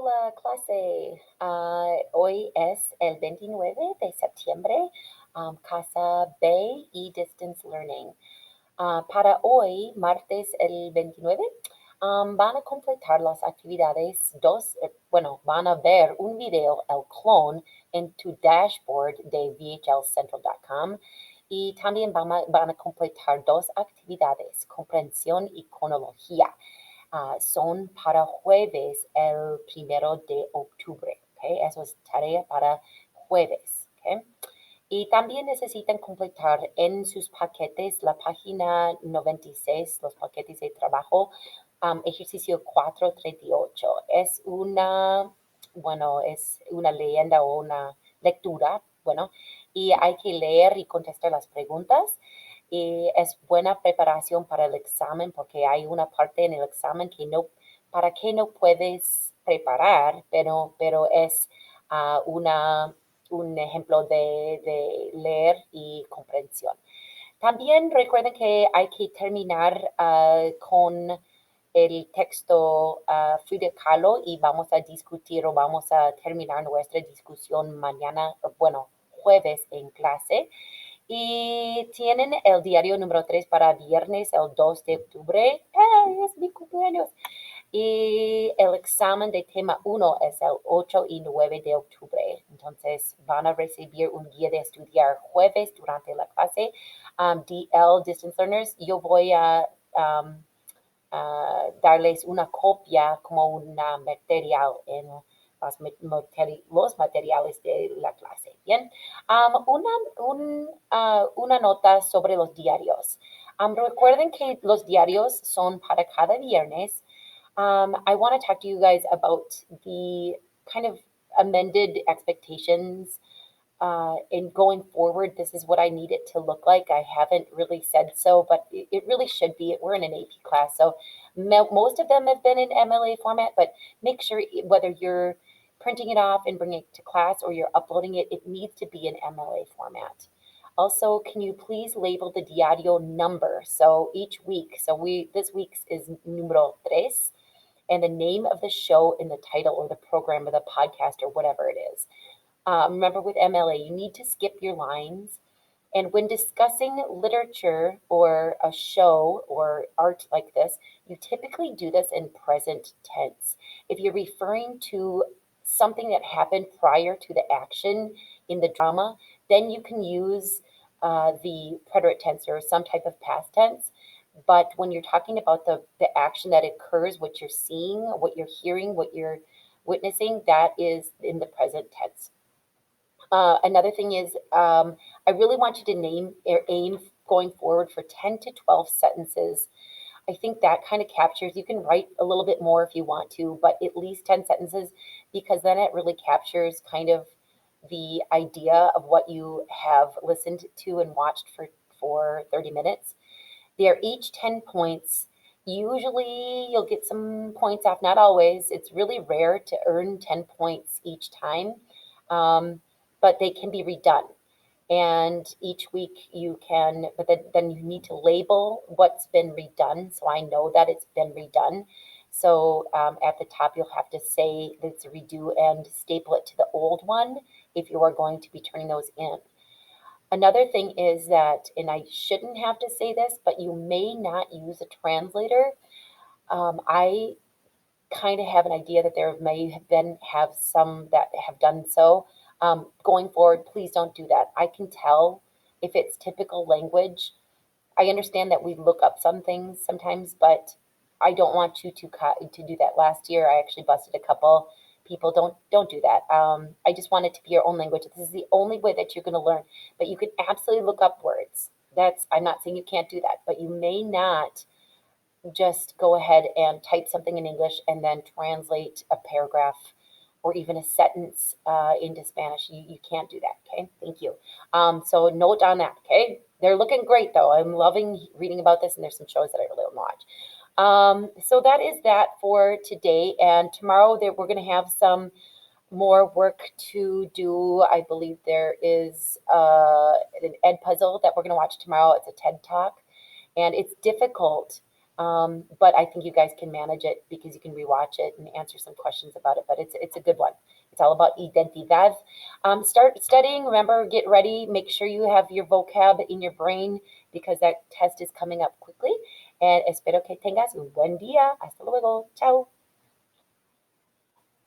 Hola, clase. Hoy es el 29 de septiembre, casa B y Distance Learning. Para hoy, martes el 29, van a completar las actividades bueno, van a ver un video, el clon, en tu dashboard de bhlcentral.com y también van a completar dos actividades, comprensión y cronología. Son para jueves el 1 de octubre. ¿Okay? Eso es tarea para jueves. ¿Okay? Y también necesitan completar en sus paquetes la página 96, los paquetes de trabajo, ejercicio 438. Es una leyenda o una lectura, bueno, y hay que leer y contestar las preguntas. Y es buena preparación para el examen porque hay una parte en el examen para que no puedes preparar, pero es un ejemplo de leer y comprensión. También recuerden que hay que terminar con el texto Frida Kahlo y vamos a discutir o vamos a terminar nuestra discusión mañana, bueno, jueves en clase. Y tienen el diario número 3 para viernes, el 2 de octubre. ¡Ay, es mi cumpleaños! Y el examen de tema 1 es el 8 y 9 de octubre. Entonces van a recibir un guía de estudiar jueves durante la clase. DL Distance Learners, yo voy a darles una copia como un material en los materiales de la clase. Bien, una nota sobre los diarios. Recuerden que los diarios son para cada viernes. I want to talk to you guys about the kind of amended expectations in going forward. This is what I need it to look like. I haven't really said so, but it really should be. We're in an AP class, so most of them have been in MLA format, but make sure whether you're printing it off and bringing it to class or you're uploading it, it needs to be in MLA format. Also, can you please label the diario number? So each week, this week's is número tres, and the name of the show in the title or the program or the podcast or whatever it is. Remember with MLA, you need to skip your lines. And when discussing literature or a show or art like this, you typically do this in present tense. If you're referring to something that happened prior to the action in the drama, then you can use the preterite tense or some type of past tense. But when you're talking about the action that occurs, what you're seeing, what you're hearing, what you're witnessing, that is in the present tense. Another thing is, I really want you to aim going forward for 10 to 12 sentences. I think that kind of captures, you can write a little bit more if you want to, but at least 10 sentences, because then it really captures kind of the idea of what you have listened to and watched for 30 minutes. They're each 10 points. Usually you'll get some points off, not always. It's really rare to earn 10 points each time, but they can be redone. And each week but then you need to label what's been redone so I know that it's been redone. So at the top, you'll have to say that it's a redo and staple it to the old one if you are going to be turning those in. Another thing is that, and I shouldn't have to say this, but you may not use a translator. I kind of have an idea that there may have some that have done so. Going forward, please don't do that. I can tell if it's typical language. I understand that we look up some things sometimes, but I don't want you to do that. Last year, I actually busted a couple people. Don't do that. I just want it to be your own language. This is the only way that you're going to learn. But you can absolutely look up words. I'm not saying you can't do that, but you may not just go ahead and type something in English and then translate a paragraph or even a sentence into Spanish. You can't do that, okay? Thank you. So note on that, okay? They're looking great, though. I'm loving reading about this, and there's some shows that I really want to watch. So that is that for today, and tomorrow we're going to have some more work to do. I believe there is an ed puzzle that we're going to watch tomorrow. It's a TED Talk, and it's difficult. But I think you guys can manage it because you can rewatch it and answer some questions about it. But it's a good one. It's all about identidad. Start studying. Remember, get ready. Make sure you have your vocab in your brain because that test is coming up quickly. And espero que tengas un buen día. Hasta luego. Ciao.